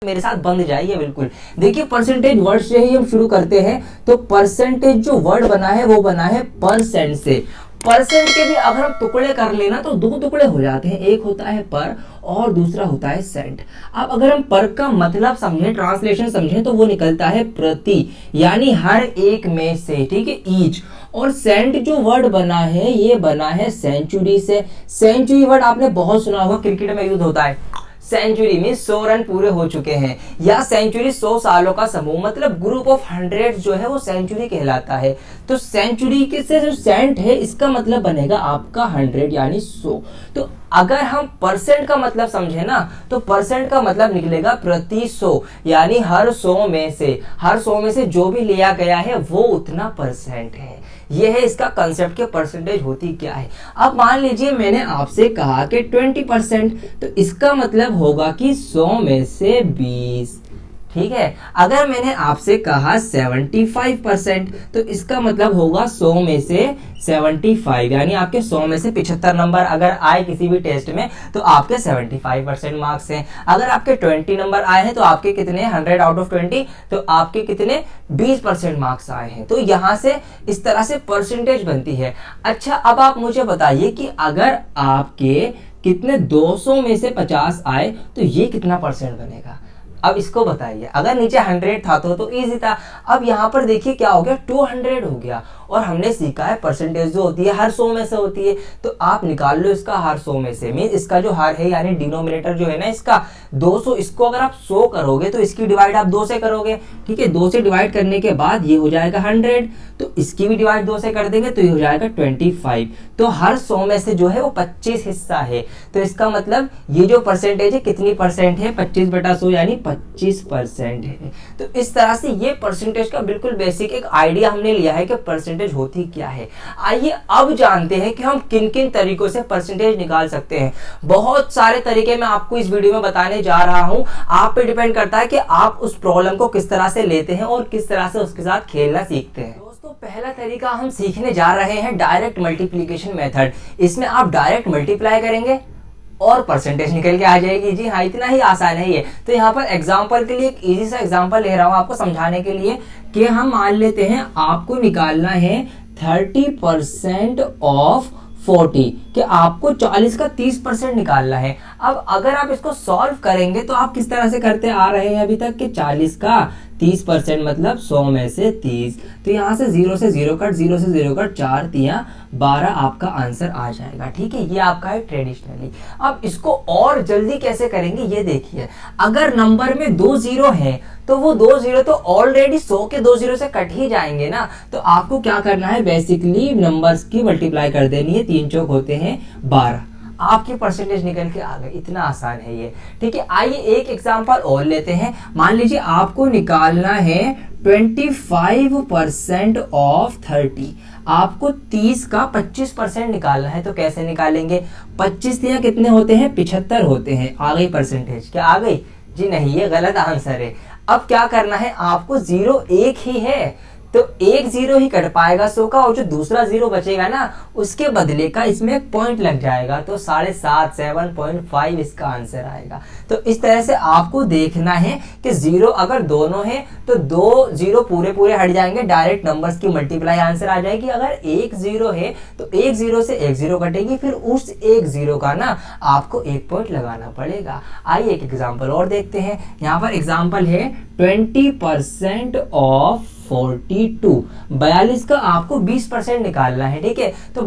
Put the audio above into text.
मेरे साथ बंध जाइए बिल्कुल। देखिए परसेंटेज वर्ड से ही हम शुरू करते हैं। तो परसेंटेज जो वर्ड बना है वो बना है परसेंट से। परसेंट के भी अगर हम टुकड़े कर लेना तो दो टुकड़े हो जाते हैं, एक होता है पर और दूसरा होता है सेंट। अब अगर हम पर का मतलब समझें, ट्रांसलेशन समझें, तो वो निकलता है प्रति, यानी हर एक में से, ठीक है, ईच। और सेंट जो वर्ड बना है ये बना है सेंचुरी से। सेंचुरी वर्ड आपने बहुत सुना होगा, क्रिकेट में यूज होता है। सेंचुरी में 100 रन पूरे हो चुके हैं, या सेंचुरी 100 सालों का समूह, मतलब ग्रुप ऑफ 100 जो है वो सेंचुरी कहलाता है। तो सेंचुरी के से जो सेंट है इसका मतलब बनेगा आपका 100 यानी 100। तो अगर हम परसेंट का मतलब समझे ना तो परसेंट का मतलब निकलेगा प्रति 100, यानी हर 100 में से, हर 100 में से जो भी लिया गया है वो उतना परसेंट है। ये है इसका कंसेप्ट के परसेंटेज होती क्या है। अब मान लीजिए मैंने आपसे कहा कि 20%, तो इसका मतलब होगा कि 100 में से 20, ठीक है। अगर मैंने आपसे कहा 75%, तो इसका मतलब होगा 100 में से 75, यानी आपके 100 में से 75 नंबर अगर आए किसी भी टेस्ट में तो आपके 75% मार्क्स हैं। अगर आपके 20 नंबर आए हैं तो आपके कितने, 100 आउट ऑफ 20, तो आपके कितने 20% मार्क्स आए हैं। तो यहां से इस तरह से परसेंटेज बनती है। अच्छा अब आप मुझे बताइए कि अगर आपके कितने 200 में से 50 आए तो ये कितना परसेंट बनेगा। अब इसको बताइए, अगर नीचे 100 था तो इजी था। अब यहाँ पर देखिए क्या हो गया, 200 हो गया। और हमने सीखा है परसेंटेज जो होती है हर 100 में से होती है, तो आप निकाल लो इसका हर 100 में से, मीन इसका जो हर है यानी डिनोमिनेटर जो है ना इसका 200, इसको अगर आप 100 करोगे तो इसकी डिवाइड आप 2 से करोगे, ठीक है। 2 से डिवाइड करने के बाद ये हो जाएगा 100, तो इसकी भी डिवाइड 2 से कर देंगे तो ये हो जाएगा 25। तो हर 100 में से जो है वो 25 हिस्सा है। तो इसका मतलब ये जो परसेंटेज है कितनी परसेंट है, 25/100 यानी 25% है। तो इस तरह से ये परसेंटेज का बिल्कुल बेसिक एक आइडिया हमने लिया है कि परसेंटेज होती क्या है। आइए अब जानते हैं कि हम किन किन तरीकों से परसेंटेज निकाल सकते हैं। बहुत सारे तरीके मैं आपको इस वीडियो में बताने जा रहा हूं, आप पे डिपेंड करता है कि आप उस प्रॉब्लम को किस तरह से लेते हैं और किस तरह से उसके साथ खेलना सीखते हैं। दोस्तों पहला तरीका हम सीखने जा रहे हैं डायरेक्ट मल्टीप्लिकेशन मेथड। इसमें आप डायरेक्ट मल्टीप्लाई करेंगे और परसेंटेज निकल के आ जाएगी। जी हाँ, इतना ही आसान है ये। तो यहाँ पर एग्जांपल के लिए एक इजी सा एग्जांपल ले रहा हूँ आपको समझाने के लिए, कि हम मान लेते हैं आपको निकालना है 30% ऑफ 40, कि आपको 40 का 30% निकालना है। अब अगर आप इसको सॉल्व करेंगे तो आप किस तरह से करते आ रहे हैं अभी तक, कि 40 का 30% मतलब 100 में से 30, तो यहाँ से 0 से 0 कट, 0 से 0 कट, 4 तिया 12 आपका आंसर आ जाएगा, ठीक है। ये आपका है ट्रेडिशनली। अब इसको और जल्दी कैसे करेंगे ये देखिए। अगर नंबर में 2 0 है तो वो 2 0 तो ऑलरेडी 100 के 2 0 से कट ही जाएंगे ना। तो आपको क्या करना है, बेसिकली नंबर्स की मल्टीप्लाई कर देनी है, 3 चौक होते हैं 12, आपकी परसेंटेज निकल के आ गए। इतना आसान है ये, ठीक है। आइए एक एग्जांपल और लेते हैं। मान लीजिए आपको निकालना है 25% ऑफ 30, आपको 30 का 25% निकालना है। तो कैसे निकालेंगे, 25 या कितने होते हैं, 75 होते हैं। आ गई परसेंटेज, क्या आ गई जी, नहीं ये गलत आंसर है। अब क्या करना है आपको, 0 एक ही है तो एक 0 ही कट पाएगा 100 का, और जो दूसरा 0 बचेगा ना उसके बदले का इसमें एक पॉइंट लग जाएगा, तो 7.5 7.5 इसका आंसर आएगा। तो इस तरह से आपको देखना है कि 0 अगर दोनों हैं तो 2 0 पूरे पूरे हट जाएंगे, डायरेक्ट नंबर्स की मल्टीप्लाई आंसर आ जाएगी। अगर एक 0 है तो एक 0 से एक 0 कटेगी, फिर उस एक 0 का ना आपको एक पॉइंट लगाना पड़ेगा। आइए एक एग्जाम्पल और देखते हैं। यहाँ पर एग्जाम्पल है 20% ऑफ 42, 42 का आपको 20% निकालना है, ठीक है। तो